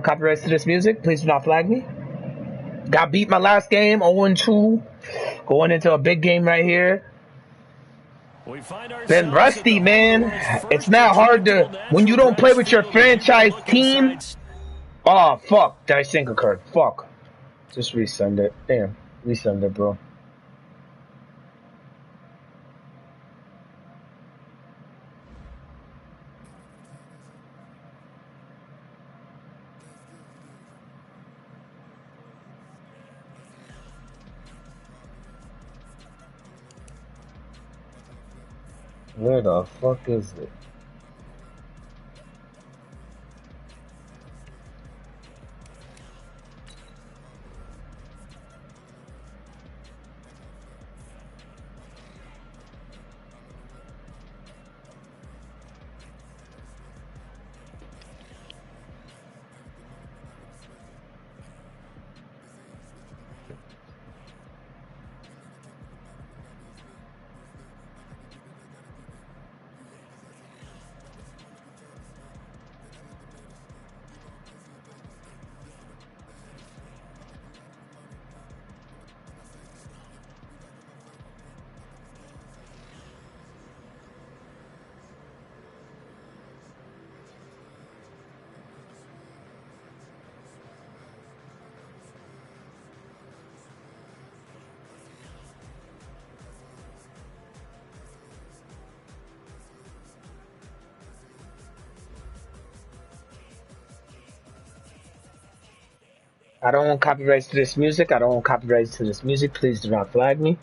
copyrights to this music. Please do not flag me. Got beat my last game, 0-2. Going into a big game right here. Been rusty, man. It's not hard to, when you don't play with your franchise team. Oh, fuck. Did I sync occurred? Fuck. Just resend it. Damn. Resend it, bro. Where the fuck is it? I don't want copyrights to this music. I don't want copyrights to this music. Please do not flag me.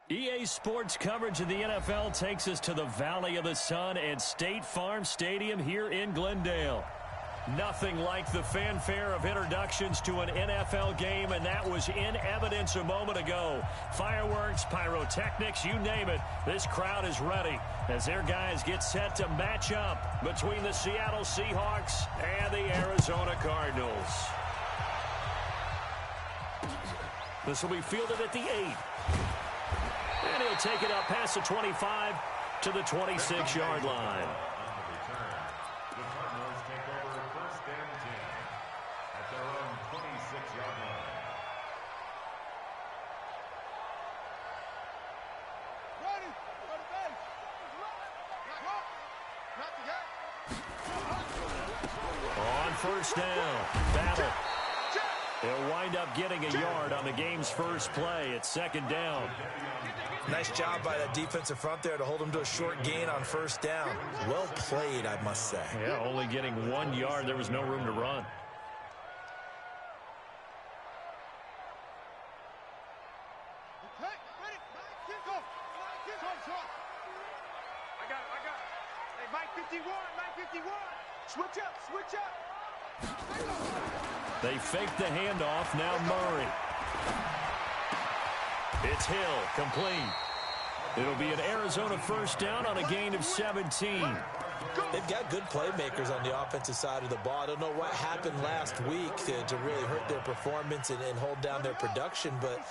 EA Sports coverage of the NFL takes us to the Valley of the Sun and State Farm Stadium here in Glendale. Nothing like the fanfare of introductions to an NFL game, and that was in evidence a moment ago. Fireworks, pyrotechnics, you name it. This crowd is ready as their guys get set to match up between the Seattle Seahawks and the Arizona Cardinals. This will be fielded at the 8. And he'll take it up past the 25 to the 26-yard line. The Cardinals take over first and 10 at their own 26-yard line. On first down, battle. They'll wind up getting a yard on the game's first play. It's second down. Nice job by that defensive front there to hold him to a short gain on first down. Well played, I must say. Yeah, only getting 1 yard. There was no room to run. I got it. Hey, Mike 51. Switch up. They fake the handoff. Now Murray. It's Hill, complete. It'll be an Arizona first down on a gain of 17. They've got good playmakers on the offensive side of the ball. I don't know what happened last week to really hurt their performance and hold down their production, but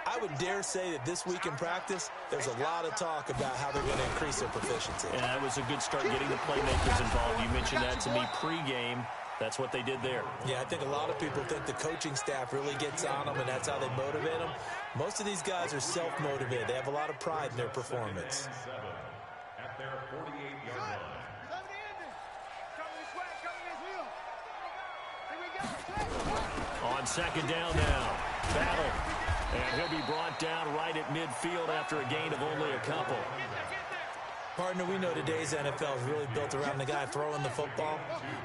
I would dare say that this week in practice, there's a lot of talk about how they're going to increase their proficiency. And that was a good start getting the playmakers involved. You mentioned that to me pregame. That's what they did there. Yeah, I think a lot of people think the coaching staff really gets on them, and that's how they motivate them. Most of these guys are self-motivated. They have a lot of pride in their performance. At their 48-yard line. On on second down now. Battle. And he'll be brought down right at midfield after a gain of only a couple. Partner, we know today's NFL is really built around the guy throwing the football.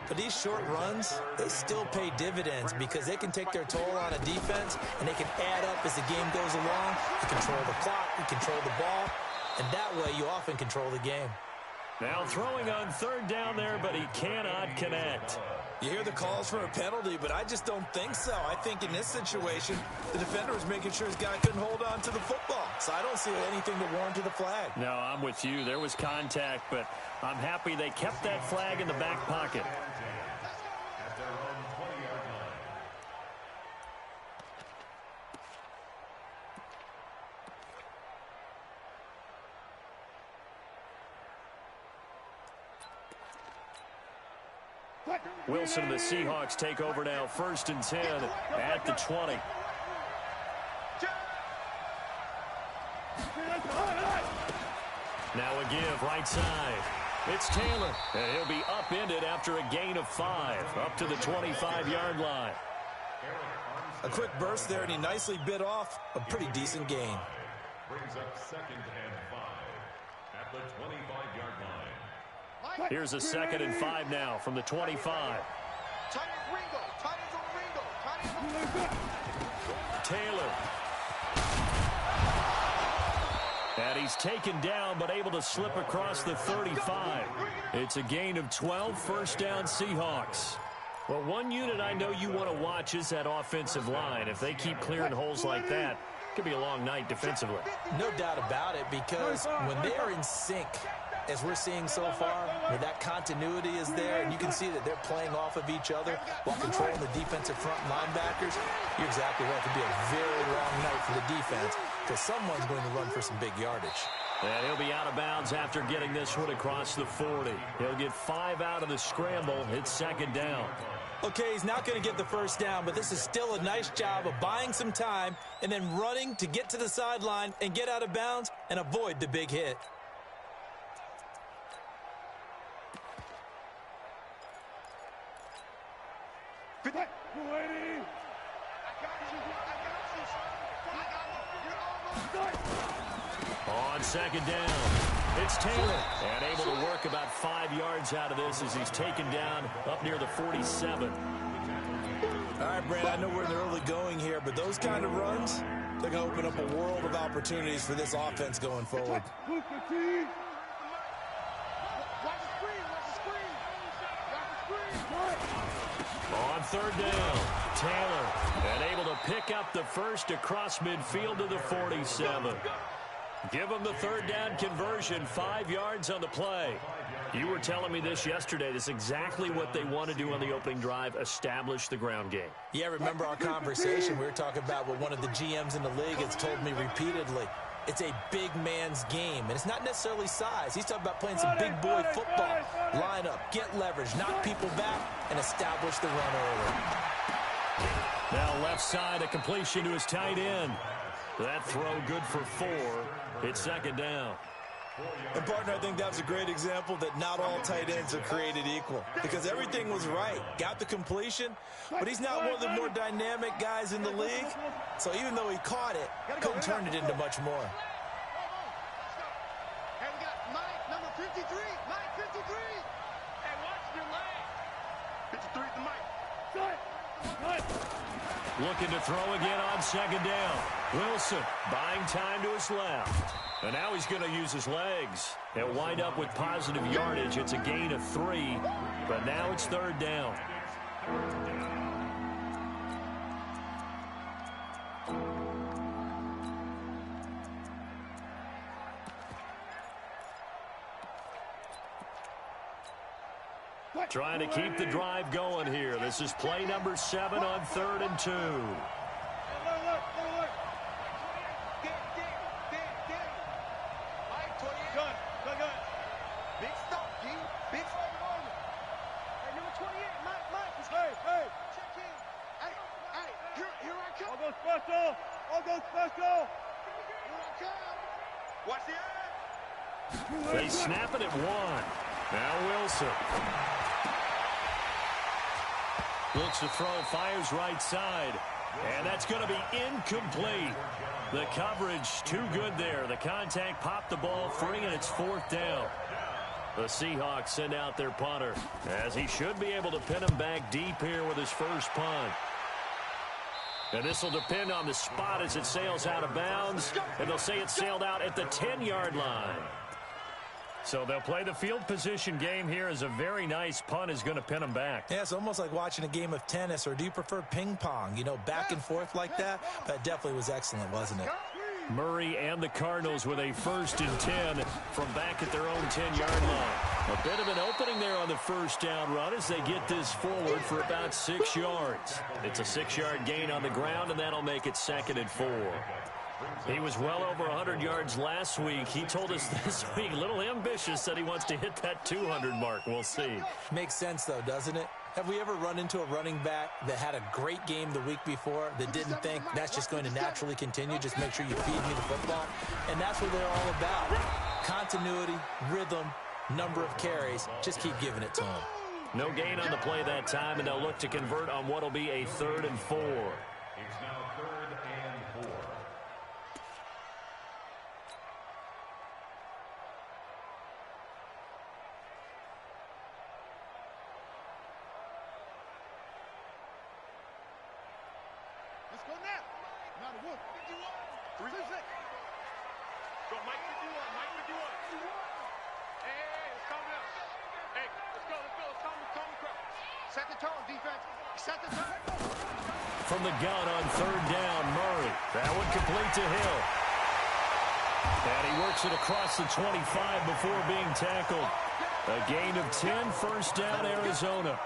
But these short runs, they still pay dividends because they can take their toll on a defense, and they can add up as the game goes along. You control the clock, you control the ball, and that way you often control the game. Now throwing on third down there, but he cannot connect. You hear the calls for a penalty, but I just don't think so. I think in this situation, the defender was making sure his guy couldn't hold on to the football. So I don't see anything to warrant to the flag. No, I'm with you. There was contact, but I'm happy they kept that flag in the back pocket. At their own 20-yard line. Wilson and the Seahawks take over now, 1st and 10 at the 20. Now a give right side. It's Taylor, and he'll be upended after a gain of 5, up to the 25-yard line. A quick burst there, and he nicely bit off a pretty decent gain. Brings up 2nd and 5 at the 25-yard line. Here's a 2nd and 5 now from the 25. Taylor. And he's taken down, but able to slip across the 35. It's a gain of 12, 1st down Seahawks. Well, one unit I know you want to watch is that offensive line. If they keep clearing holes like that, it could be a long night defensively. No doubt about it, because when they are in sync, as we're seeing so far, where that continuity is there, and you can see that they're playing off of each other while controlling the defensive front linebackers, you're exactly right. It could be a very long night for the defense because someone's going to run for some big yardage. And he'll be out of bounds after getting this one across the 40. He'll get 5 out of the scramble. It's 2nd down. Okay, he's not going to get the 1st down, but this is still a nice job of buying some time and then running to get to the sideline and get out of bounds and avoid the big hit. On 2nd down, it's Taylor. And able to work about 5 yards out of this as he's taken down up near the 47. All right, Brent, I know we're in the early going here, but those kind of runs, they're going to open up a world of opportunities for this offense going forward. On 3rd down, Taylor, and able to pick up the first across midfield to the 47. Give them the 3rd down conversion, 5 yards on the play. You were telling me this yesterday. This is exactly what they want to do on the opening drive, establish the ground game. Yeah, remember our conversation. We were talking about what one of the GMs in the league has told me repeatedly. It's a big man's game, and it's not necessarily size. He's talking about playing some big boy football. Line up, get leverage, knock people back, and establish the run early. Now left side, a completion to his tight end. That throw good for 4. It's 2nd down. And, partner, I think that was a great example that not all tight ends are created equal because everything was right. Got the completion, but he's not one of the more dynamic guys in the league. So even though he caught it, couldn't turn it into much more. Hey, we got Mike, number 53. Mike, 53. Hey, watch your leg. 53 to Mike. Looking to throw again on 2nd down. Wilson buying time to his left. And now he's going to use his legs. They'll wind up with positive yardage. It's a gain of 3, but now it's 3rd down. Trying to keep the drive going here. This is play number 7 on 3rd and 2. They snap it at 1. Now Wilson. Looks to throw, fires right side. And that's going to be incomplete. The coverage too good there. The contact popped the ball free, and it's 4th down. The Seahawks send out their punter, as he should be able to pin him back deep here with his first punt. And this will depend on the spot as it sails out of bounds, and they'll say it sailed out at the 10-yard line. So they'll play the field position game here as a very nice punt is going to pin them back. Yeah, it's almost like watching a game of tennis, or do you prefer ping pong? You know, back and forth like that? That definitely was excellent, wasn't it? Murray and the Cardinals with a 1st and 10 from back at their own 10-yard line. A bit of an opening there on the first down run as they get this forward for about 6 yards. It's a 6-yard gain on the ground, and that'll make it 2nd and 4. He was well over 100 yards last week. He told us this week, a little ambitious, that he wants to hit that 200 mark. We'll see. Makes sense, though, doesn't it? Have we ever run into a running back that had a great game the week before that didn't think that's just going to naturally continue? Just make sure you feed me the football. And that's what they're all about. Continuity, rhythm, number of carries. Just keep giving it to them. No gain on the play that time, and they'll look to convert on what will be a 3rd and 4. It's now 3rd and 4. Let's go now. Now the 51. 3 6. Go, Mike 51. Mike 51. Hey, let's calm down. Hey, let's go. Calm the crowd. Set the tone, defense. Set the tone. From the gun on 3rd down, Murray. That one complete to Hill. And he works it across the 25 before being tackled. A gain of 10, 1st down, Arizona.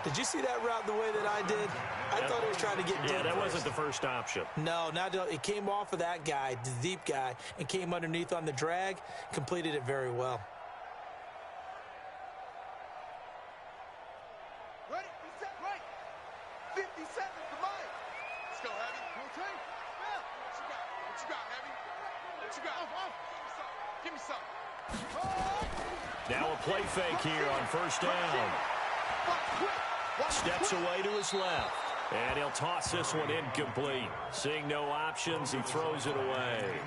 Did you see that route the way that I did? I thought he was trying to get deep. Yeah, that wasn't the first option. No, it came off of that guy, the deep guy, and came underneath on the drag, completed it very well. Ready? Set right. 57 for Mike. Let's go, Heavy. Rotate. Yeah. What you got, Heavy? What you got? Give me something. Now a play fake here on 1st down. Steps away to his left. And he'll toss this one incomplete. Seeing no options, he throws it away.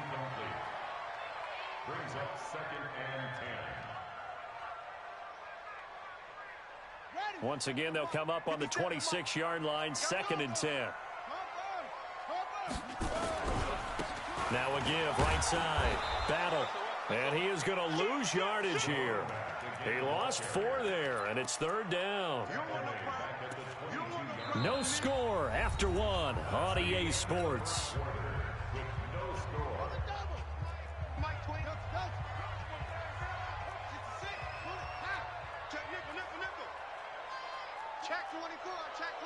Brings up 2nd and 10. Once again, they'll come up on the 26-yard line, 2nd and 10. Now a give, right side. Battle. And he is going to lose yardage here. He lost 4 there, and it's 3rd down. No score after 1 on EA Sports. Mike 20. Check 24. Check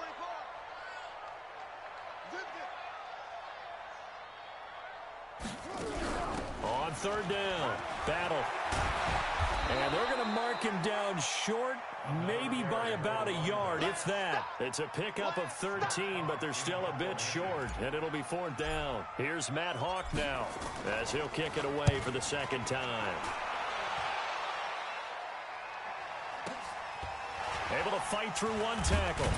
24. On 3rd down, Battle. And they're going to mark him down short, maybe by about a yard, if that. It's a pickup of 13, but they're still a bit short, and it'll be 4th down. Here's Matt Hawk now, as he'll kick it away for the 2nd time. Able to fight through 1 tackle.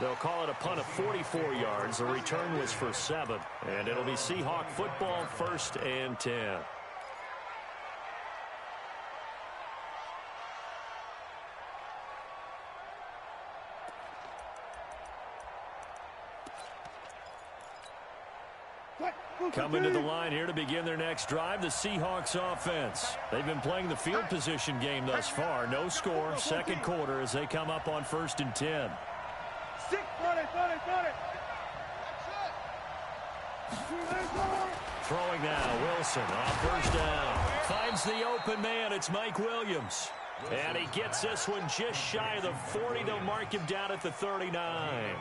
They'll call it a punt of 44 yards. The return was for 7, and it'll be Seahawk football, 1st and 10. Coming to the line here to begin their next drive, the Seahawks offense. They've been playing the field position game thus far. No score, 2nd quarter as they come up on 1st and 10. Throwing now, Wilson on 1st down. Finds the open man, it's Mike Williams. And he gets this one just shy of the 40. They'll mark him down at the 39.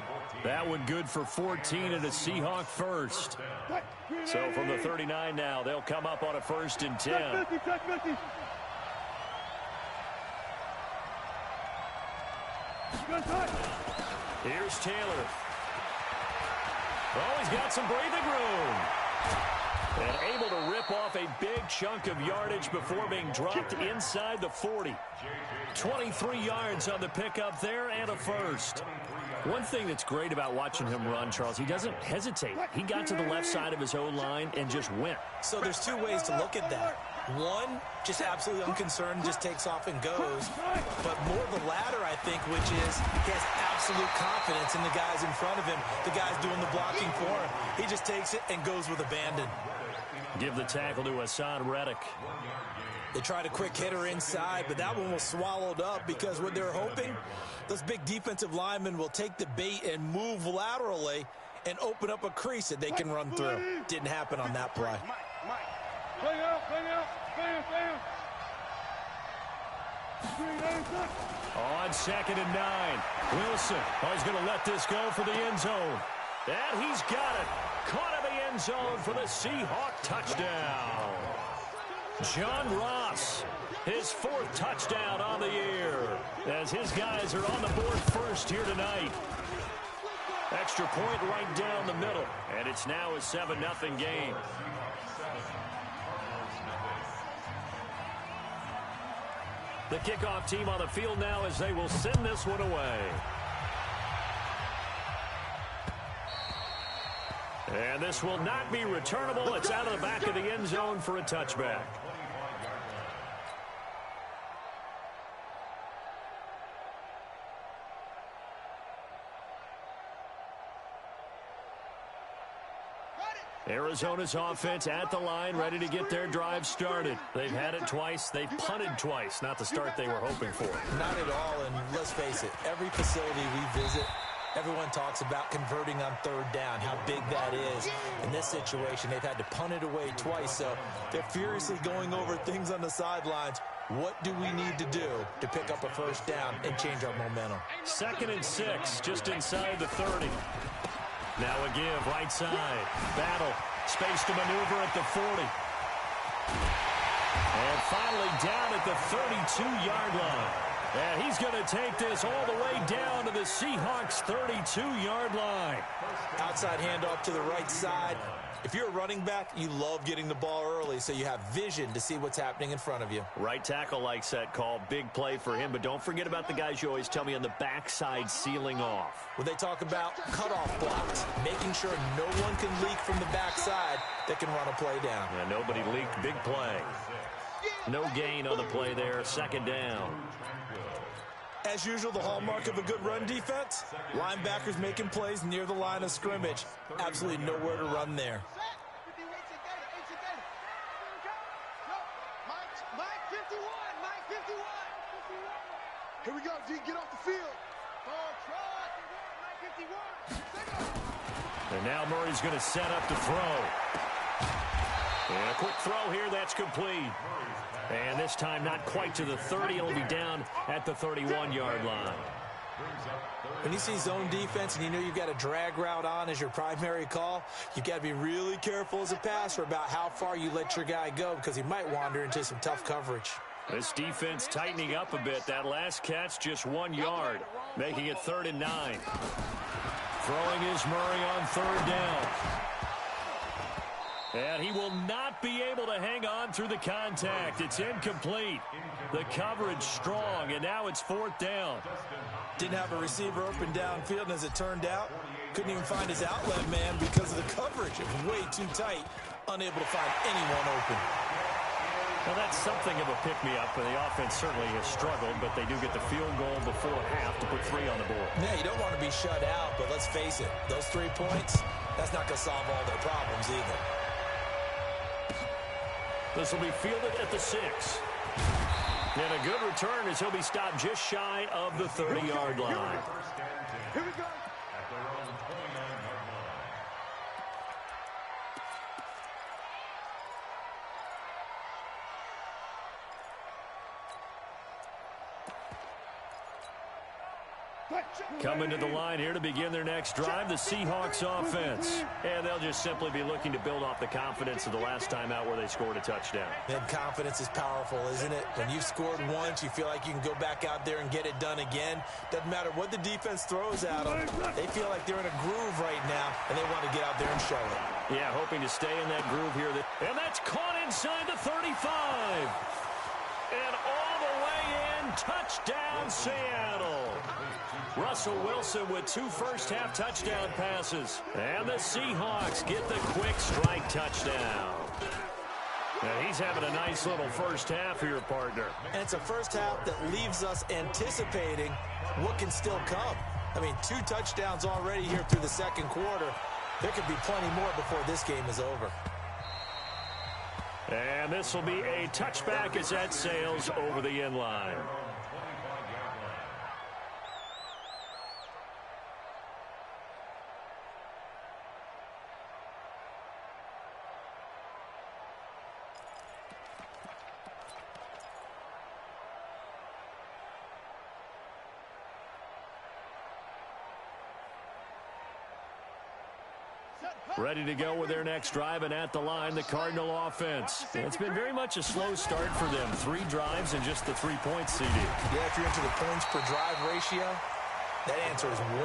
That one good for 14 and a Seahawk 1st. So from the 39 now, they'll come up on a 1st and 10. Here's Taylor. Oh, he's got some breathing room. And able to rip off a big chunk of yardage before being dropped inside the 40. 23 yards on the pickup there and a first. One thing that's great about watching him run, Charles, he doesn't hesitate. He got to the left side of his O-line and just went. So there's two ways to look at that. One, just absolutely unconcerned, just takes off and goes. But more the latter, I think, which is he has absolute confidence in the guys in front of him, the guys doing the blocking for him. He just takes it and goes with abandon. Give the tackle to Hassan Reddick. They tried a quick hitter inside, but that one was swallowed up because what they're hoping, those big defensive linemen will take the bait and move laterally and open up a crease that they can run through. Didn't happen on that play. Play out, play out, play out, play out. On 2nd and 9. Wilson, he's going to let this go for the end zone. And he's got it. Caught in the end zone for the Seahawk touchdown. John Ross, his 4th touchdown on the year, as his guys are on the board first here tonight. Extra point right down the middle, and it's now a 7-0 game. The kickoff team on the field now as they will send this one away. And this will not be returnable. It's out of the back of the end zone for a touchback. Arizona's offense at the line, ready to get their drive started. They've had it twice. They've punted twice. Not the start they were hoping for. Not at all, and let's face it, every facility we visit, everyone talks about converting on 3rd down, how big that is. In this situation, they've had to punt it away twice, so they're furiously going over things on the sidelines. What do we need to do to pick up a 1st down and change our momentum? 2nd and 6, just inside the 30. Now a give, right side. Battle. Space to maneuver at the 40. And finally down at the 32-yard line. And he's going to take this all the way down to the Seahawks' 32-yard line. Outside handoff to the right side. If you're a running back, you love getting the ball early so you have vision to see what's happening in front of you. Right tackle likes that call. Big play for him, but don't forget about the guys you always tell me on the backside sealing off. When they talk about cutoff blocks, making sure no one can leak from the backside that can run a play down. Yeah, nobody leaked. Big play. No gain on the play there. 2nd down. As usual, the hallmark of a good run defense, linebackers making plays near the line of scrimmage. Absolutely nowhere to run there. Here we go, G, get off the field. And now Murray's going to set up to throw. And a quick throw here, that's complete. And this time not quite to the 30. It'll be down at the 31-yard line. When you see zone defense and you know you've got a drag route on as your primary call, you've got to be really careful as a passer about how far you let your guy go because he might wander into some tough coverage. This defense tightening up a bit. That last catch just 1 yard, making it 3rd and 9. Throwing is Murray on 3rd down. And he will not be able to hang on through the contact. It's incomplete. The coverage strong, and now it's 4th down. Didn't have a receiver open downfield, and as it turned out, couldn't even find his outlet man because of the coverage. It was way too tight, unable to find anyone open. Well, that's something of a pick-me-up, and the offense certainly has struggled, but they do get the field goal before half to put 3 on the board. Yeah, you don't want to be shut out, but let's face it, those 3 points, that's not going to solve all their problems either. This will be fielded at the 6. And a good return as he'll be stopped just shy of the 30-yard line. Here we go. Coming to the line here to begin their next drive, the Seahawks offense. And they'll just simply be looking to build off the confidence of the last time out where they scored a touchdown. And confidence is powerful, isn't it? When you've scored once, you feel like you can go back out there and get it done again. Doesn't matter what the defense throws at them. They feel like they're in a groove right now, and they want to get out there and show it. Yeah, hoping to stay in that groove here. And that's caught inside the 35. And all the way in, touchdown Seattle. Russell Wilson with 2 first-half touchdown passes. And the Seahawks get the quick strike touchdown. And he's having a nice little first half here, partner. And it's a first half that leaves us anticipating what can still come. I mean, 2 touchdowns already here through the second quarter. There could be plenty more before this game is over. And this will be a touchback as that sails over the end line. Ready to go with their next drive, and at the line, the Cardinal offense. It's been very much a slow start for them. 3 drives and just the 3 points, CD. Yeah, if you're into the points per drive ratio, that answer is 1.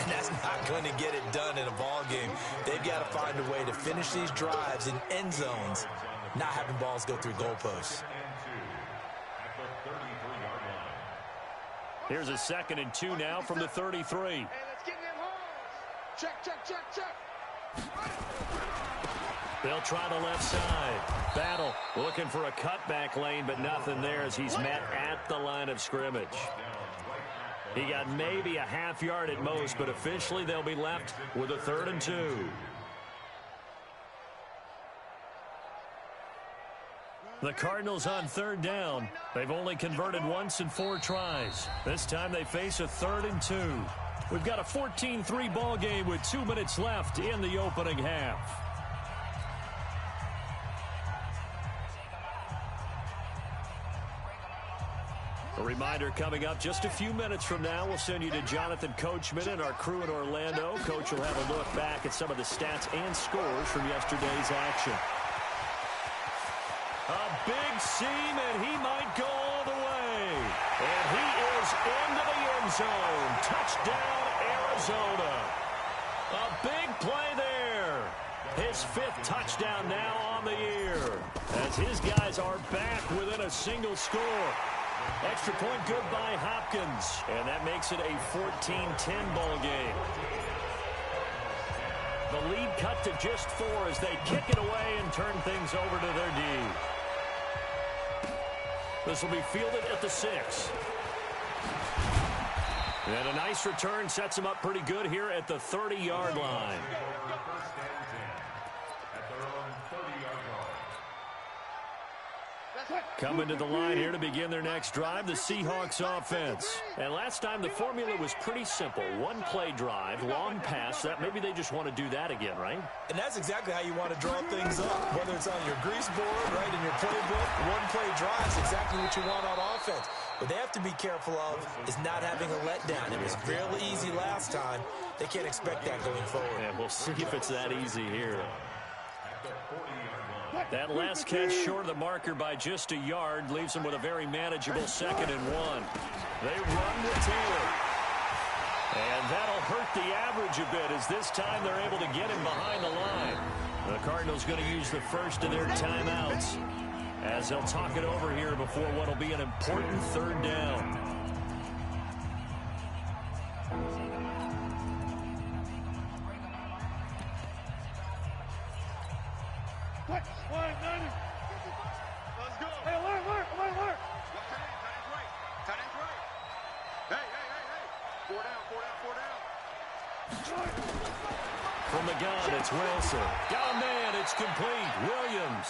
And that's not going to get it done in a ball game. They've got to find a way to finish these drives in end zones, not having balls go through goalposts. Here's a 2nd and 2 now from the 33. Hey, let's get them holes. Check, check, check, check. They'll try the left side. Battle looking for a cutback lane, but nothing there as he's met at the line of scrimmage. He got maybe a half yard at most, but officially they'll be left with a 3rd and 2. The Cardinals on 3rd down. They've only converted once in 4 tries. This time they face a 3rd and 2. We've got a 14-3 ball game with 2 minutes left in the opening half. A reminder coming up just a few minutes from now. We'll send you to Jonathan Coachman and our crew in Orlando. Coach will have a look back at some of the stats and scores from yesterday's action. A big seam, and he might go all the way. And he is into the end zone. Touchdown, Arizona. A big play there. His 5th touchdown now on the year, as his guys are back within a single score. Extra point good by Hopkins, and that makes it a 14-10 ball game. The lead cut to just 4 as they kick it away and turn things over to their D. This will be fielded at the 6. And a nice return sets him up pretty good here at the 30-yard line. Coming to the line here to begin their next drive, the Seahawks offense. And last time the formula was pretty simple. 1 play drive, long pass. That maybe they just want to do that again, right? And that's exactly how you want to draw things up. Whether it's on your grease board, right, in your playbook, 1 play drive is exactly what you want on offense. What they have to be careful of is not having a letdown. It was fairly easy last time. They can't expect that going forward. And we'll see if it's that easy here. That last catch short of the marker by just a yard leaves them with a very manageable 2nd and 1. They run with Taylor. And that'll hurt the average a bit as this time they're able to get him behind the line. The Cardinals going to use the first of their timeouts as they'll talk it over here before what will be an important 3rd down. Let's go. Hey, alert. Tight end's right. Hey. 4 down. From the gun, it's Wilson. Down man, it's complete. Williams.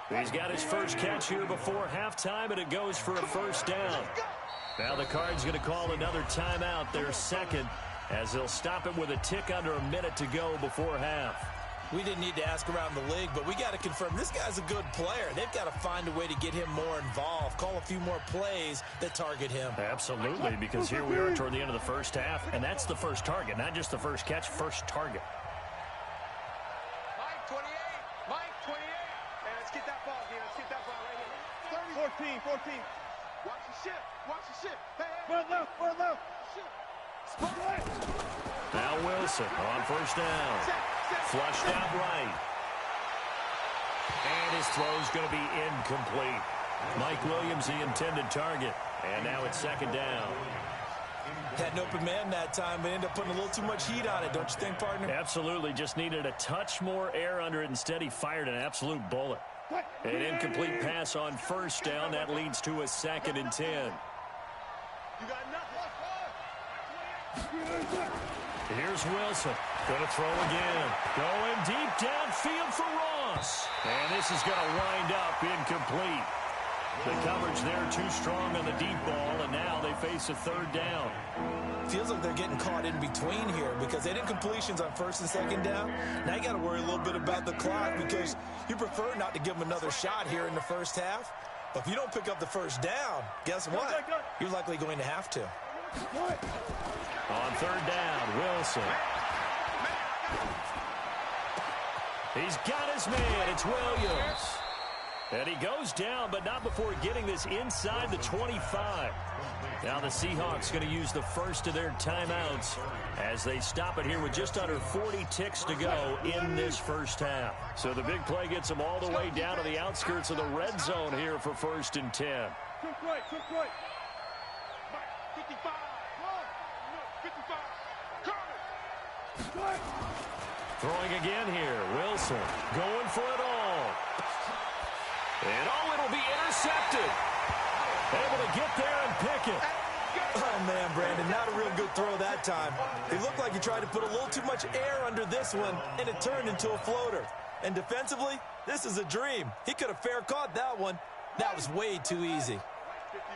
He's got his first catch here before halftime, and it goes for a 1st down. Now the Cards going to call another timeout, their 2nd, as they'll stop it with a tick under a minute to go before half. We didn't need to ask around the league, but we got to confirm this guy's a good player. They've got to find a way to get him more involved, call a few more plays that target him. Absolutely, because here we are toward the end of the first half, and that's the first target, not just the first catch, first target. Mike 28. Hey, let's get that ball, dude. Let's get that ball right here. 14. Watch the ship. Hey. Run left. Ship. Now Wilson on first down. Flushed out right. And his throw's going to be incomplete. Mike Williams, the intended target. And now it's second down. Had an open man that time, but ended up putting a little too much heat on it, don't you think, partner? Absolutely. Just needed a touch more air under it. Instead, he fired an absolute bullet. An incomplete pass on first down. That leads to a 2nd and 10. You got nothing. Here's Wilson. Going to throw again. Going deep downfield for Ross. And this is going to wind up incomplete. The coverage there too strong on the deep ball, and now they face a 3rd down. Feels like they're getting caught in between here because they did incompletions on 1st and 2nd down. Now you got to worry a little bit about the clock because you prefer not to give them another shot here in the first half. But if you don't pick up the 1st down, guess what? You're likely going to have to. On 3rd down, Wilson. He's got his man. It's Williams. And he goes down, but not before getting this inside the 25. Now the Seahawks going to use the first of their timeouts as they stop it here with just under 40 ticks to go in this first half. So the big play gets them all the way down to the outskirts of the red zone here for 1st and 10. Quick right. 55. 55. Coming. Throwing again here. Wilson going for it all. And it'll be intercepted. Able to get there and pick it. Oh, man, Brandon, not a real good throw that time. It looked like he tried to put a little too much air under this one, and it turned into a floater. And defensively, this is a dream. He could have fair caught that one. That was way too easy.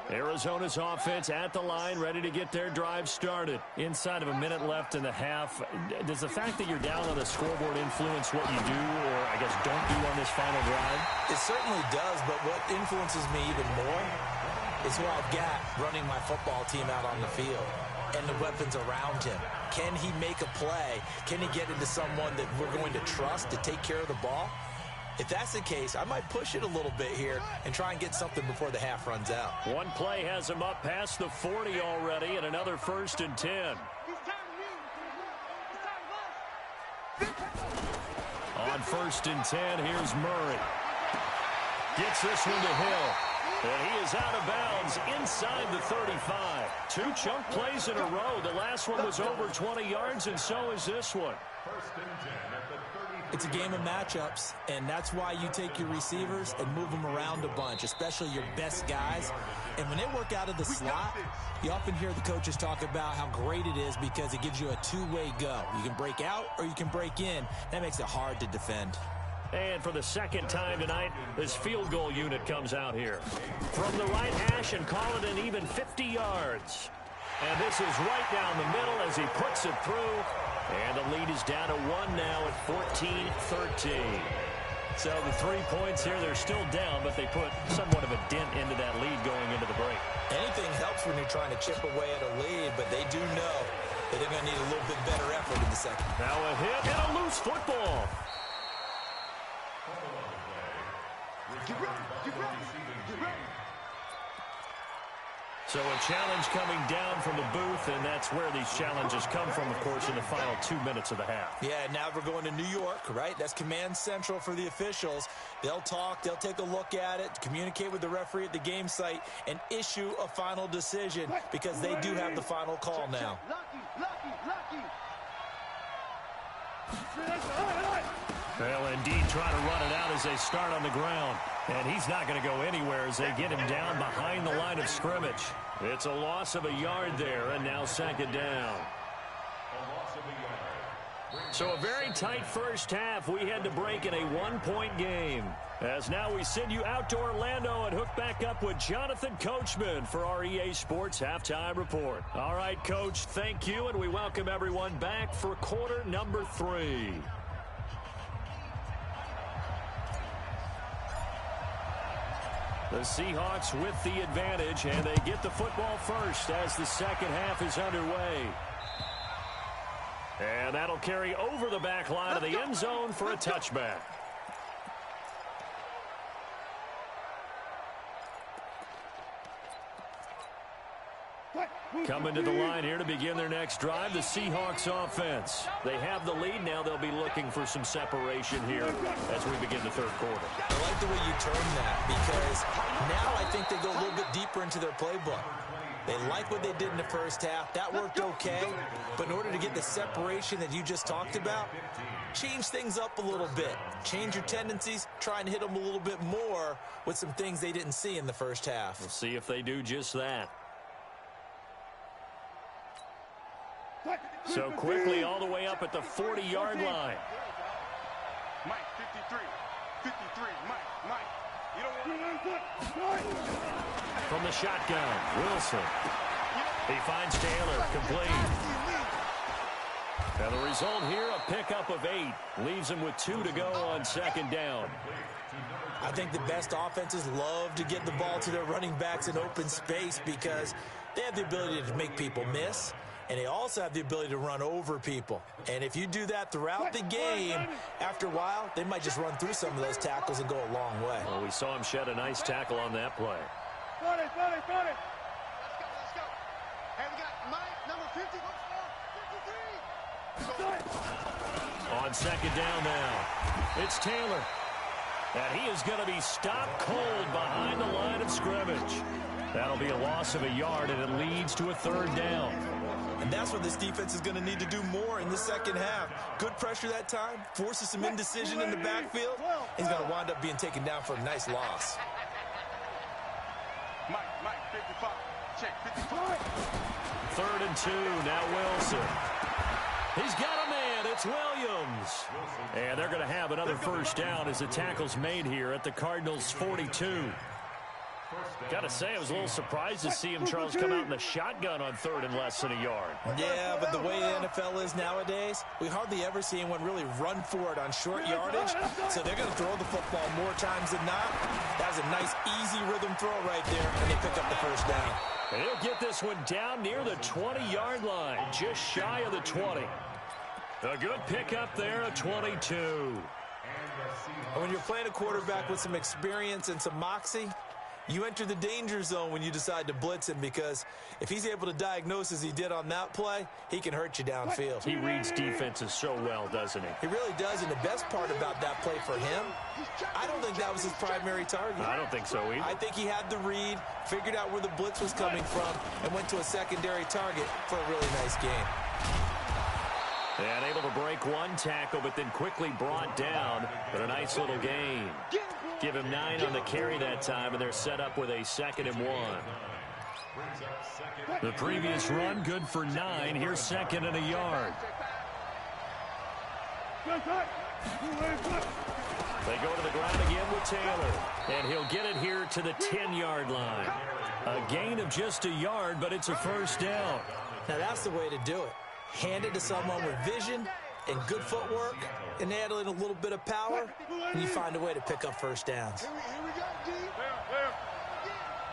Arizona's offense at the line, ready to get their drive started. Inside of a minute left in the half, does the fact that you're down on the scoreboard influence what you do, or I guess don't do on this final drive? It certainly does, but what influences me even more is who I've got running my football team out on the field and the weapons around him. Can he make a play? Can he get into someone that we're going to trust to take care of the ball? If that's the case, I might push it a little bit here and try and get something before the half runs out. One play has him up past the 40 already, and another 1st and 10. On 1st and 10, here's Murray. Gets this one to Hill. And he is out of bounds inside the 35. 2 chunk plays in a row. The last one was over 20 yards, and so is this one. 1st and 10 at the 35. It's a game of matchups, and that's why you take your receivers and move them around a bunch, especially your best guys. And when they work out of the slot, you often hear the coaches talk about how great it is because it gives you a two-way go. You can break out or you can break in. That makes it hard to defend. And for the 2nd time tonight, this field goal unit comes out here. From the right hash and call it an even 50 yards. And this is right down the middle as he puts it through. And the lead is down to 1 now at 14-13. So the 3 points here, they're still down, but they put somewhat of a dent into that lead going into the break. Anything helps when you're trying to chip away at a lead, but they do know that they're going to need a little bit better effort in the second. Now a hit and a loose football. So a challenge coming down from the booth, and that's where these challenges come from, of course, in the final 2 minutes of the half. Yeah, now we're going to New York, right? That's command central for the officials. They'll talk, they'll take a look at it, communicate with the referee at the game site, and issue a final decision because they do have the final call now. Well, indeed, trying to run it out as they start on the ground. And he's not going to go anywhere as they get him down behind the line of scrimmage. It's a loss of a yard there, and now 2nd down. So a very tight first half. We had to break in a 1-point game. As now we send you out to Orlando and hook back up with Jonathan Coachman for our EA Sports Halftime Report. All right, Coach, thank you, and we welcome everyone back for quarter number 3. The Seahawks with the advantage, and they get the football first as the second half is underway. And that'll carry over the back line of the end zone for a touchback. Coming to the line here to begin their next drive, the Seahawks offense. They have the lead. Now they'll be looking for some separation here as we begin the third quarter. I like the way you term that, because now I think they go a little bit deeper into their playbook. They like what they did in the first half. That worked okay. But in order to get the separation that you just talked about, change things up a little bit. Change your tendencies. Try and hit them a little bit more with some things they didn't see in the first half. We'll see if they do just that. So quickly all the way up at the 40-yard line. Mike, 53. 53. Mike. You don't want From the shotgun, Wilson. He finds Taylor, complete. And the result here, a pickup of 8. Leaves him with 2 to go on second down. I think the best offenses love to get the ball to their running backs in open space because they have the ability to make people miss, and they also have the ability to run over people. And if you do that throughout the game, after a while, they might just run through some of those tackles and go a long way. Well, we saw him shed a nice tackle on that play. Got it. Let's go. Hey, we got Mike, number 50. 53. On second down now, it's Taylor. And he is going to be stopped cold behind the line of scrimmage. That'll be a loss of a yard, and it leads to a third down. And that's what this defense is going to need to do more in the second half. Good pressure that time, forces some indecision in the backfield. He's going to wind up being taken down for a nice loss. Mike, 55. Check, 55. 3rd and 2, now Wilson. He's got a man, it's Williams. And they're going to have another first down as the tackle's made here at the Cardinals' 42. Got to say, I was a little surprised to see him, Charles, come out in the shotgun on 3rd and less than a yard. Yeah, but the way the NFL is nowadays, we hardly ever see anyone really run for it on short yardage. So they're going to throw the football more times than not. That was a nice, easy rhythm throw right there, and they pick up the first down. And he'll get this one down near the 20-yard line, just shy of the 20. A good pickup there, a 22. And when you're playing a quarterback with some experience and some moxie, you enter the danger zone when you decide to blitz him, because if he's able to diagnose as he did on that play, he can hurt you downfield. He reads defenses so well, doesn't he? He really does, and the best part about that play for him, I don't think that was his primary target. I don't think so either. I think he had the read, figured out where the blitz was coming from, and went to a secondary target for a really nice game. And able to break one tackle, but then quickly brought down. But a nice little gain. Give him 9 on the carry that time, and they're set up with a 2nd and 1. The previous run, good for 9. Here's 2nd and a yard. They go to the ground again with Taylor. And he'll get it here to the 10-yard line. A gain of just a yard, but it's a first down. Now that's the way to do it. Hand it to someone with vision and good footwork, and add in a little bit of power, and you find a way to pick up first downs. Here we go, D. Here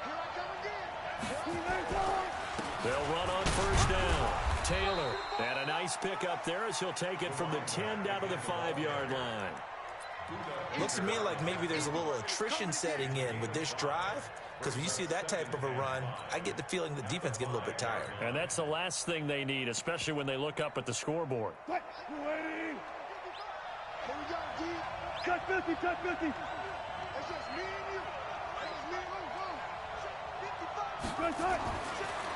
I come again. They'll run on first down. Taylor, and a nice pickup there as he'll take it from the 10 down to the 5-yard line. Looks to me like maybe there's a little attrition setting in with this drive, because when you see that type of a run, I get the feeling the defense getting a little bit tired. And that's the last thing they need, especially when they look up at the scoreboard. Here we go, D. Touch 50. It's just me and you. It's me and you.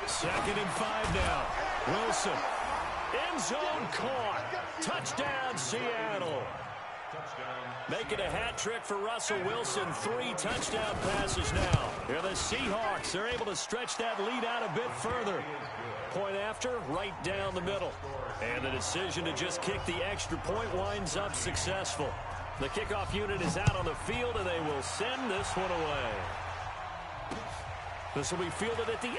2nd and 5 now. Wilson. End zone caught. Touchdown, Seattle. Making a hat trick for Russell Wilson. 3 touchdown passes now. Here the Seahawks, they're able to stretch that lead out a bit further. Point after, right down the middle. And the decision to just kick the extra point winds up successful. The kickoff unit is out on the field, and they will send this one away. This will be fielded at the 8.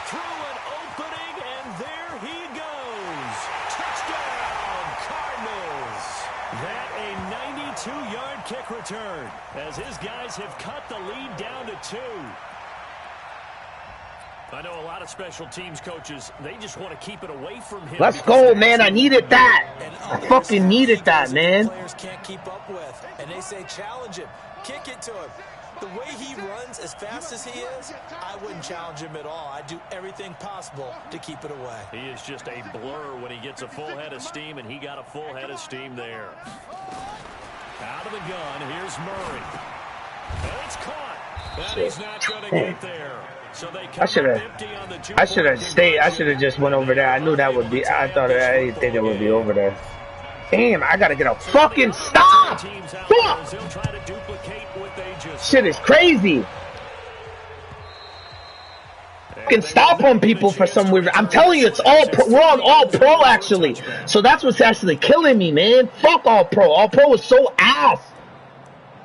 Through an opening, and there he goes. Touchdown, Cardinals. That a 92-yard kick return, as his guys have cut the lead down to 2. I know a lot of special teams coaches, they just want to keep it away from him. Let's go, man. I needed that. I fucking needed that, man. Players can't keep up with, and they say challenge him. Kick it to him. The way he runs as fast as he is, I wouldn't challenge him at all. I'd do everything possible to keep it away. He is just a blur when he gets a full head of steam, and he got a full head of steam there. Out of the gun, here's Murray. And it's caught. That is not going to get there. So they come empty on the I should have stayed. I should have just went over there. I knew that would be. I didn't think it would be over there. Damn, I gotta get a fucking stop! Fuck! Shit is crazy. Fucking stop on people for some weird. I'm telling you, it's all pro, we're on all pro actually. So that's what's actually killing me, man. Fuck all pro. All pro is so ass.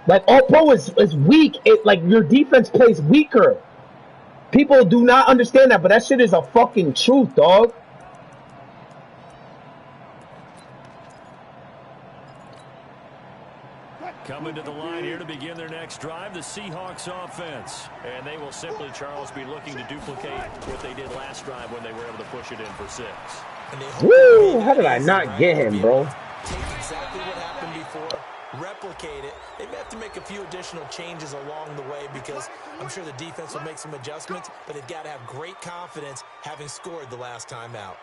Like all pro is weak. It like your defense plays weaker. People do not understand that, but that shit is a fucking truth, dog. Coming to the line here to begin their next drive, the Seahawks offense. And they will simply, Charles, be looking to duplicate what they did last drive when they were able to push it in for 6. Woo! How did I not get him, bro? Take exactly what happened before, replicate it. They may have to make a few additional changes along the way because I'm sure the defense will make some adjustments, but they've got to have great confidence having scored the last time out.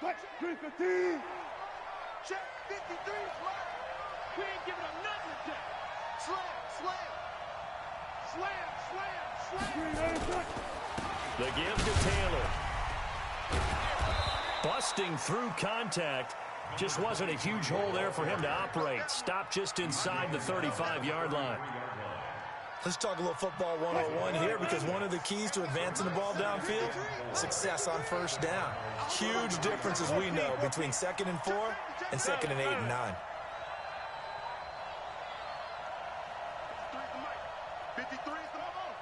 Flex 315. Check 53 slap. We ain't giving them nothing today. Slam. The give to Taylor. Busting through contact. Just wasn't a huge hole there for him to operate. Stopped just inside the 35-yard line. Let's talk a little football 101 here because one of the keys to advancing the ball downfield, success on first down. Huge difference, as we know, between 2nd and 4 and 2nd and 8 and 9. 53 is the ball.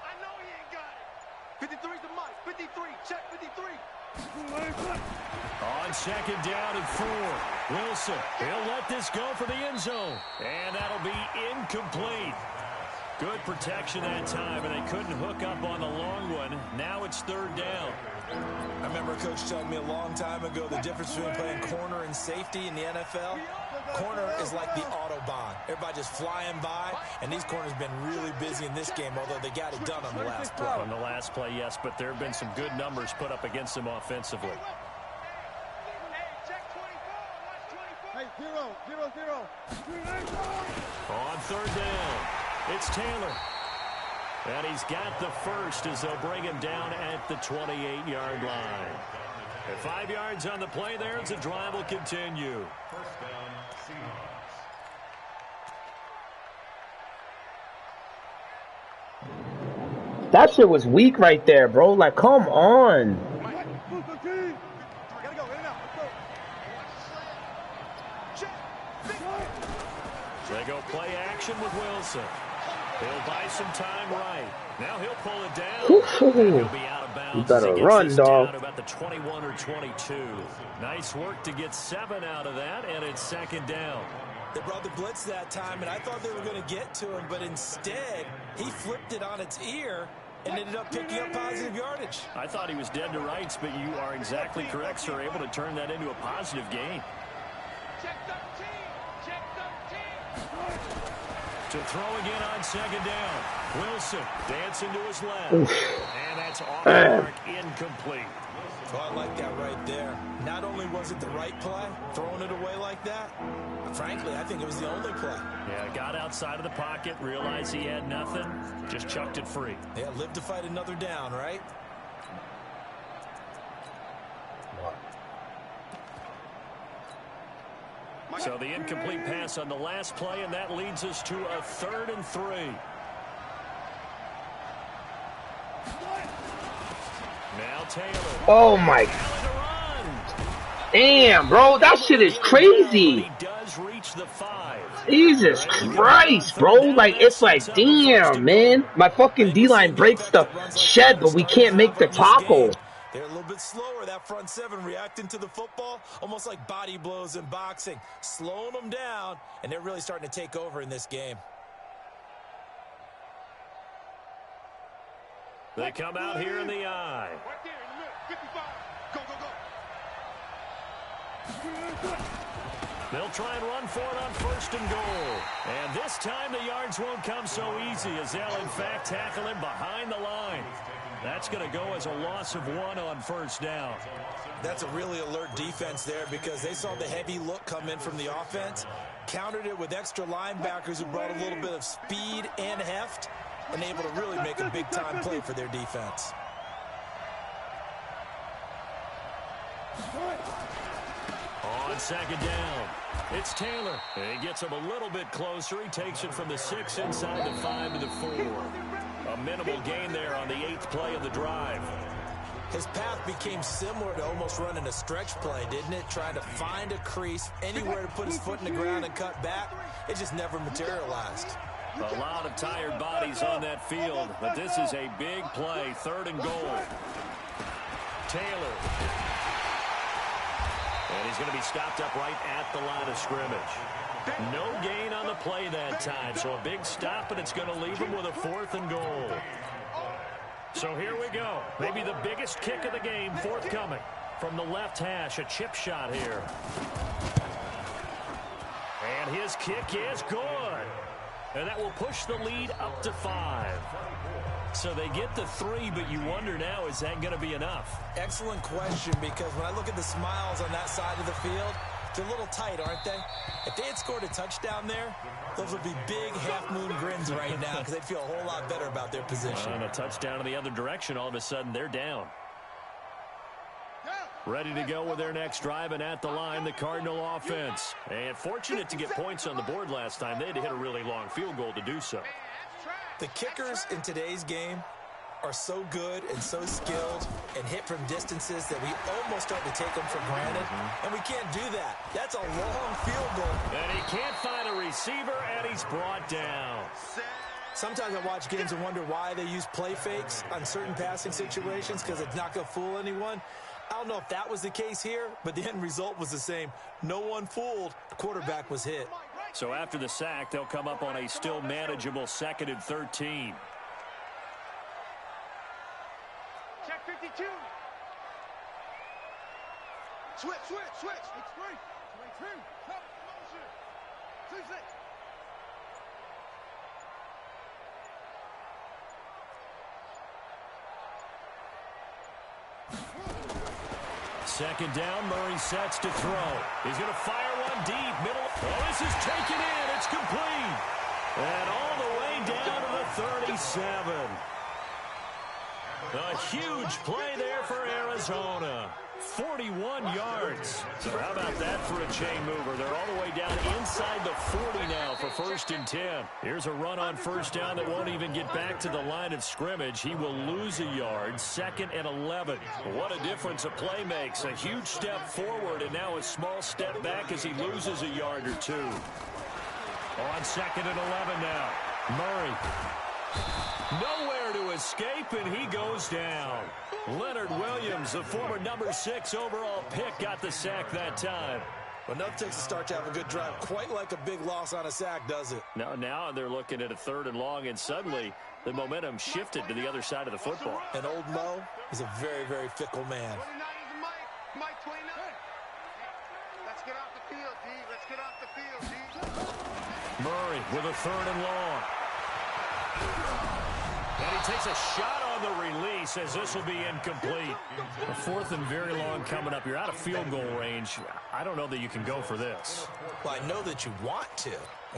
I know he ain't got it. 53 is the mic. 53. Check 53. On 2nd down and 4. Wilson, he'll let this go for the end zone. And that'll be incomplete. Good protection that time, and they couldn't hook up on the long one. Now it's 3rd down. I remember a coach telling me a long time ago the difference between playing corner and safety in the NFL. Corner is like the Autobahn. Everybody just flying by, and these corners have been really busy in this game, although they got it done on the last play. On the last play, yes, but there have been some good numbers put up against them offensively. Hey, 0. On 3rd down, it's Taylor. And he's got the first as they'll bring him down at the 28-yard line. And 5 yards on the play there as the drive will continue. First down, Seahawks. That shit was weak right there, bro. Like, come on. They go play action with Wilson. He'll buy some time right. Now he'll pull it down. He'll be out of bounds. You better run, dog. About the 21 or 22. Nice work to get 7 out of that, and it's 2nd down. They brought the blitz that time, and I thought they were going to get to him, but instead, he flipped it on its ear and ended up picking up positive yardage. I thought he was dead to rights, but you are exactly correct, sir. Able to turn that into a positive gain. Check 13. To throw again on 2nd down. Wilson dancing to his left. And that's off the mark, incomplete. Well, I like that right there. Not only was it the right play, throwing it away like that, frankly, I think it was the only play. Yeah, got outside of the pocket, realized he had nothing, just chucked it free. Yeah, live to fight another down, right? So the incomplete pass on the last play, and that leads us to a 3rd and 3. Now Taylor. Oh my. Damn, bro. That shit is crazy. He does reach the 5. Jesus Christ, bro. Like, it's like, damn, man. My fucking D-line breaks the shed, but we can't make the tackle. They're a little bit slower, that front 7, reacting to the football, almost like body blows in boxing, slowing them down, and they're really starting to take over in this game. They come out here in the eye. Right there in the middle. 55. Go. They'll try and run for it on 1st and goal. And this time the yards won't come so easy as they'll, in fact, tackle him behind the line. That's going to go as a loss of 1 on 1st down. That's a really alert defense there because they saw the heavy look come in from the offense, countered it with extra linebackers who brought a little bit of speed and heft, and able to really make a big-time play for their defense. On 2nd down, it's Taylor. He gets him a little bit closer. He takes it from the 6 inside the 5 to the 4. A minimal gain there on the 8th play of the drive. His path became similar to almost running a stretch play, didn't it? Trying to find a crease, anywhere to put his foot in the ground and cut back. It just never materialized. A lot of tired bodies on that field, but this is a big play. 3rd and goal. Taylor. And he's going to be stopped up right at the line of scrimmage. No gain on the play that time, so a big stop, and it's going to leave him with a 4th and goal. So here we go. Maybe the biggest kick of the game forthcoming. From the left hash, a chip shot here. And his kick is good. And that will push the lead up to 5. So they get the 3, but you wonder now, is that going to be enough? Excellent question, because when I look at the smiles on that side of the field, they're a little tight, aren't they? If they had scored a touchdown there, those would be big half-moon grins right now because they'd feel a whole lot better about their position. And a touchdown in the other direction, all of a sudden they're down. Ready to go with their next drive, and at the line, the Cardinal offense. And fortunate to get points on the board last time. They had to hit a really long field goal to do so. The kickers in today's game are so good and so skilled and hit from distances that we almost start to take them for granted, and we can't do that. That's a long field goal. And he can't find a receiver, and he's brought down. Sometimes I watch games and wonder why they use play fakes on certain passing situations because it's not going to fool anyone. I don't know if that was the case here, but the end result was the same. No one fooled. The quarterback was hit. So after the sack, they'll come up on a still manageable 2nd and 13. Check 52. Switch. It's 3. 22. Top motion. 2-6. Second down, Murray sets to throw. He's going to fire one deep, middle. Oh, this is taken in. It's complete. And all the way down to the 37. A huge play there for Arizona. 41 yards. So how about that for a chain mover? They're all the way down inside the 40 now for 1st and 10. Here's a run on 1st down that won't even get back to the line of scrimmage. He will lose a yard. 2nd and 11. What a difference a play makes. A huge step forward and now a small step back as he loses a yard or 2. On 2nd and 11 now. Murray. Nowhere to escape, and he goes down. Leonard Williams, the former number 6 overall pick, got the sack that time. Well, enough takes to start to have a good drive. Quite like a big loss on a sack, does it? Now they're looking at a 3rd and long, and suddenly the momentum shifted to the other side of the football. And old Mo is a very, very fickle man. 29 is Mike 29. Let's get off the field, D. Let's get off the field, D. Murray with a 3rd and long. And he takes a shot on the release as this will be incomplete. A 4th and very long coming up. You're out of field goal range. I don't know that you can go for this. Well, I know that you want to,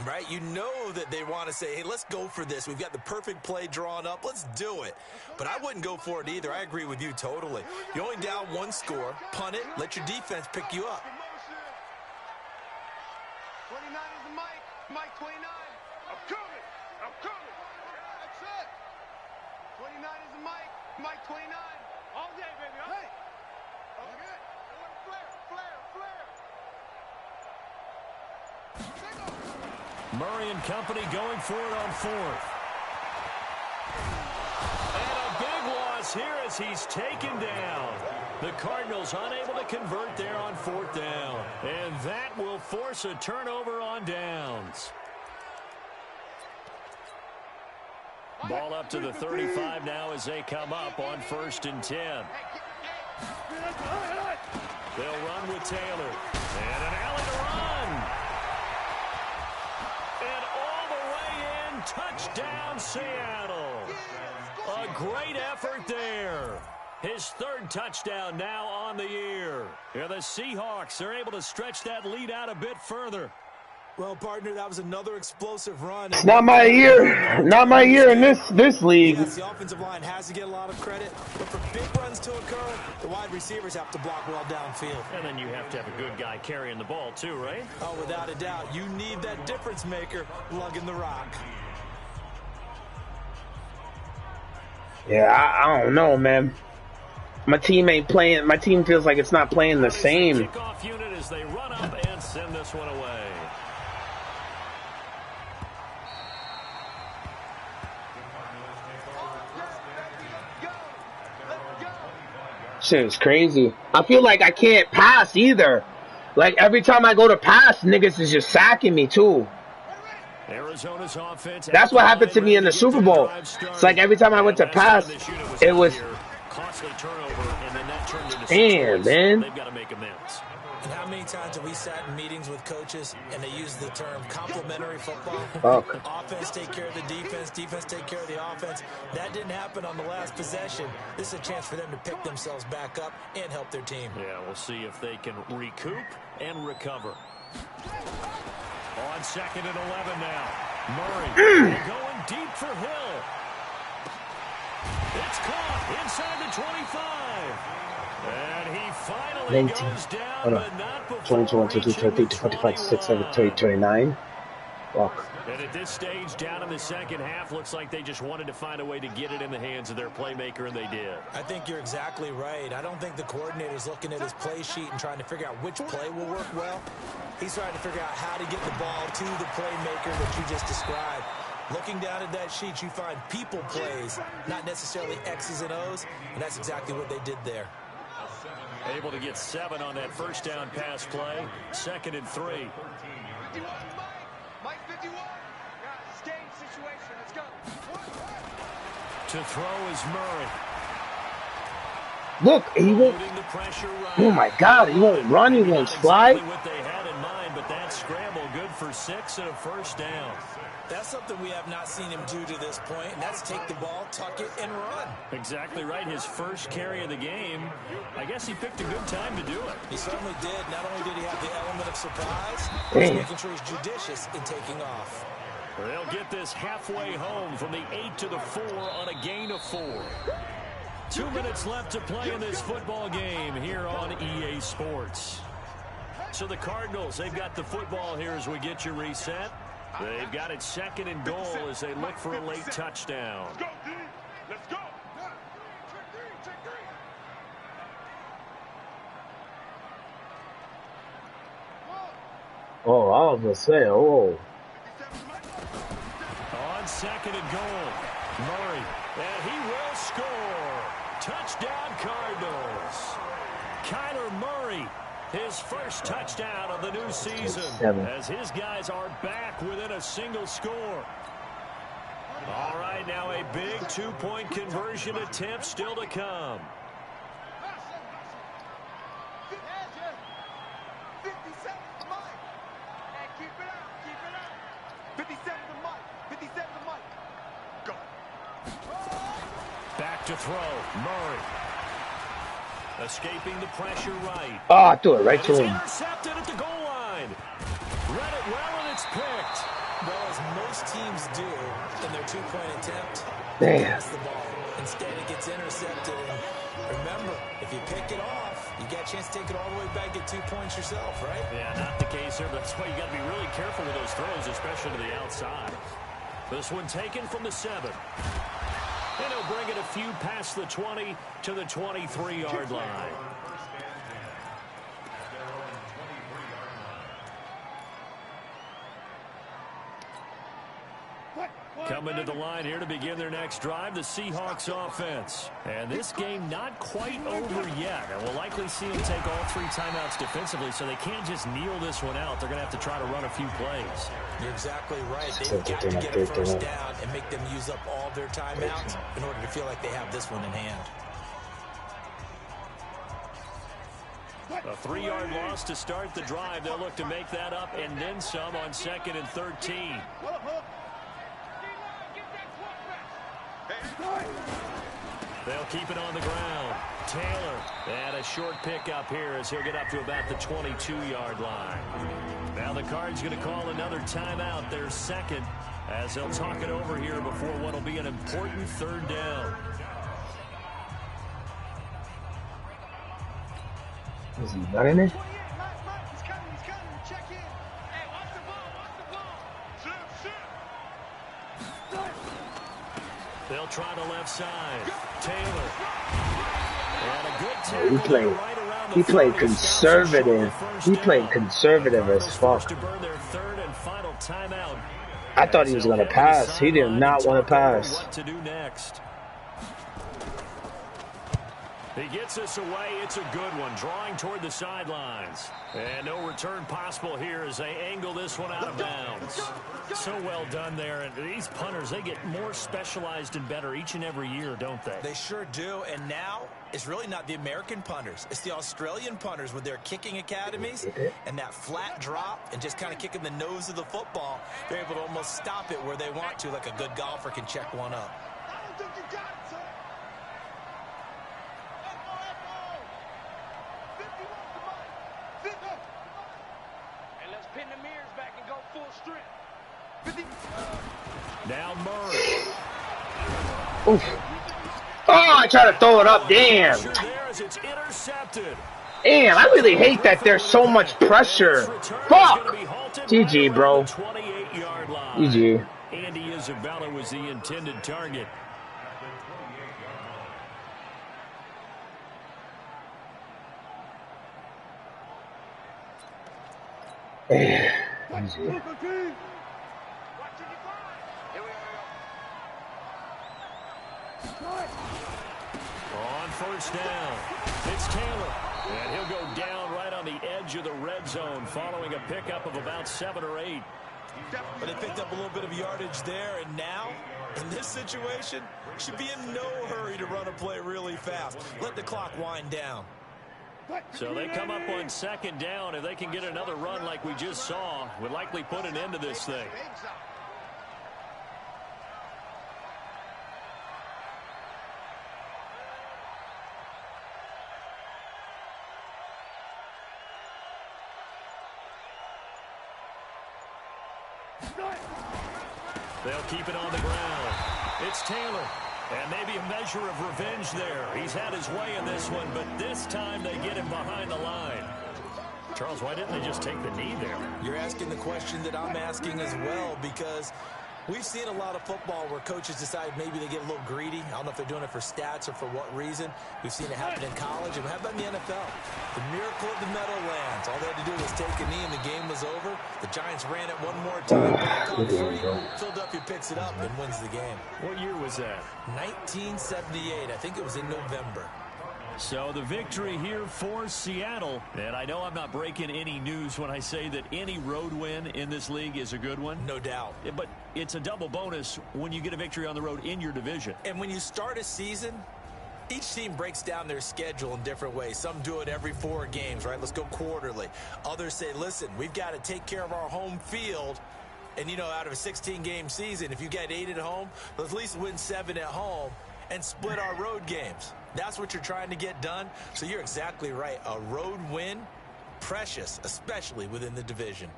right? You know that they want to say, hey, let's go for this. We've got the perfect play drawn up. Let's do it. But I wouldn't go for it either. I agree with you totally. You're only down 1 score. Punt it. Let your defense pick you up. 29 is Mike 29. I'm coming. That's it. 29 is Mike 29. All day, baby. Hey. Okay. Flare. Murray and company going for it on 4th. And a big loss here as he's taken down. The Cardinals unable to convert there on 4th down. And that will force a turnover on downs. Ball up to the 35 now as they come up on 1st and 10. They'll run with Taylor. And an alley to run. touchdown, Seattle. A great effort there. His third touchdown now on the year. Yeah, the Seahawks are able to stretch that lead out a bit further. Well, partner, that was another explosive run. It's not my year. Not my year in this league. Yes, the offensive line has to get a lot of credit, but for big runs to occur, the wide receivers have to block well downfield. And then you have to have a good guy carrying the ball too, right? Oh, without a doubt. You need that difference maker lugging the rock. Yeah, I don't know, man. My team ain't playing. My team feels like it's not playing the same. Kickoff unit as they run up and send this one away. Shit is crazy. I feel like I can't pass either. Like every time I go to pass, niggas is just sacking me too. Arizona's offense. That's what happened to me in the Super Bowl. It's like every time I went to pass, it was costly turnover, and then that turned into damn, man. They've got to make amends. And how many times have we sat in meetings with coaches and they use the term complementary football? Fuck. Offense take care of the defense, defense take care of the offense. That didn't happen on the last possession. This is a chance for them to pick themselves back up and help their team. Yeah, we'll see if they can recoup and recover. On 2nd and 11 now. Murray going deep for Hill. It's caught inside the 25. And he finally 19. goes down, Hold on. but not before 21, 22, 23, 25, 26, 27, 28, 29. Fuck. And at this stage, down in the second half, looks like they just wanted to find a way to get it in the hands of their playmaker, and they did. I think you're exactly right. I don't think the coordinator's looking at his play sheet and trying to figure out which play will work well. He's trying to figure out how to get the ball to the playmaker that you just described. Looking down at that sheet, you find people plays, not necessarily X's and O's, and that's exactly what they did there. Able to get 7 on that first down pass play. 2nd and 3. Mike 51. Game situation. Let's go. To throw is Murray. Look, he won't. Oh my God, he won't run. He won't slide. What they had in mind, but that scramble good for 6 and a first down. That's something we have not seen him do to this point, and that's take the ball, tuck it, and run. Exactly right. His first carry of the game. I guess he picked a good time to do it. He certainly did. Not only did he have the element of surprise, he's making sure he's judicious in taking off. They'll get this halfway home from the 8 to the 4 on a gain of 4. 2 minutes left to play in this football game here on EA Sports. So the Cardinals, they've got the football here as we get you reset. They've got it 2nd and goal as they look for a late touchdown. Let's go, D. Let's go. Oh, I was gonna say, oh. On 2nd and goal, Murray, and he will score. Touchdown, Cardinals. Kyler Murray, his first touchdown of the new season, as his guys are back within a single score. All right, now a big 2-point conversion attempt still to come. 57 to Mike. And keep it up, keep it up. 57 to Mike, 57 to Mike. Go. Back to throw, Murray. Escaping the pressure right. Oh, I threw it right to him. Intercepted at the goal line. Read it well, and it's picked. Well, as most teams do in their 2-point attempt, Damn. pass the ball. Instead, it gets intercepted. And remember, if you pick it off, you got a chance to take it all the way back, get 2 points yourself, right? Yeah, not the case here, but that's why you got to be really careful with those throws, especially to the outside. This one taken from the 7. And he'll bring it a few past the 20 to the 23-yard line. Coming to the line here to begin their next drive, the Seahawks offense. And this game not quite over yet. And we'll likely see them take all 3 timeouts defensively, so they can't just kneel this one out. They're going to have to try to run a few plays. You're exactly right. They've got to get a first down and make them use up all their timeouts in order to feel like they have this one in hand. A 3-yard loss to start the drive. They'll look to make that up and then some on 2nd and 13. They'll keep it on the ground. Taylor, and a short pickup here as he'll get up to about the 22-yard line. Now the Cards going to call another timeout, their second, as they'll talk it over here before what will be an important third down. Is he not in it? They'll try the left side. Taylor. And a good tackle He played conservative. He played conservative as fuck. I thought he was going to pass. He did not want to pass. What to do next? He gets this away. It's a good one. Drawing toward the sidelines. And no return possible here as they angle this one out of bounds. So well done there. And these punters, they get more specialized and better each and every year, don't they? They sure do. And now it's really not the American punters. It's the Australian punters with their kicking academies and that flat drop and just kind of kicking the nose of the football. They're able to almost stop it where they want to, like a good golfer can check one up. I don't think you got it, sir. And let's pin the mirrors back and go full strength. Now Murray. Oof. Oh, I tried to throw it up. Damn. It's intercepted. Damn, I really hate that there's so much pressure. Fuck. GG, bro. GG. Andy Isabella was the intended target. GG. On first down, it's Taylor. And he'll go down right on the edge of the red zone following a pickup of about 7 or 8. But they picked up a little bit of yardage there, and now, in this situation, should be in no hurry to run a play really fast. Let the clock wind down. So they come up on second down. If they can get another run like we just saw, would likely put an end to this thing. They'll keep it on the ground. It's Taylor. And maybe a measure of revenge there. He's had his way in this one, but this time they get him behind the line. Charles, why didn't they just take the knee there? You're asking the question that I'm asking as well, because we've seen a lot of football where coaches decide maybe they get a little greedy. I don't know if they're doing it for stats or for what reason. We've seen it happen in college, and how about in the NFL? The miracle of the Meadowlands. All they had to do was take a knee, and the game was over. The Giants ran it one more time. Philadelphia picks it up and wins the game. What year was that? 1978. I think it was in November. So the victory here for Seattle. And I know I'm not breaking any news when I say that any road win in this league is a good one. No doubt. But it's a double bonus when you get a victory on the road in your division. And when you start a season, each team breaks down their schedule in different ways. Some do it every 4 games, right? Let's go quarterly. Others say, listen, we've got to take care of our home field. And, you know, out of a 16-game season, if you get 8 at home, let's at least win 7 at home and split our road games. That's what you're trying to get done. So you're exactly right. A road win, precious, especially within the division.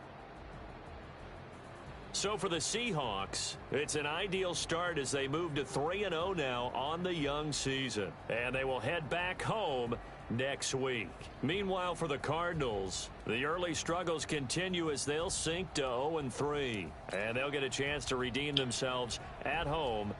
So for the Seahawks, it's an ideal start as they move to 3-0 now on the young season. And they will head back home next week. Meanwhile, for the Cardinals, the early struggles continue as they'll sink to 0-3. And they'll get a chance to redeem themselves at home.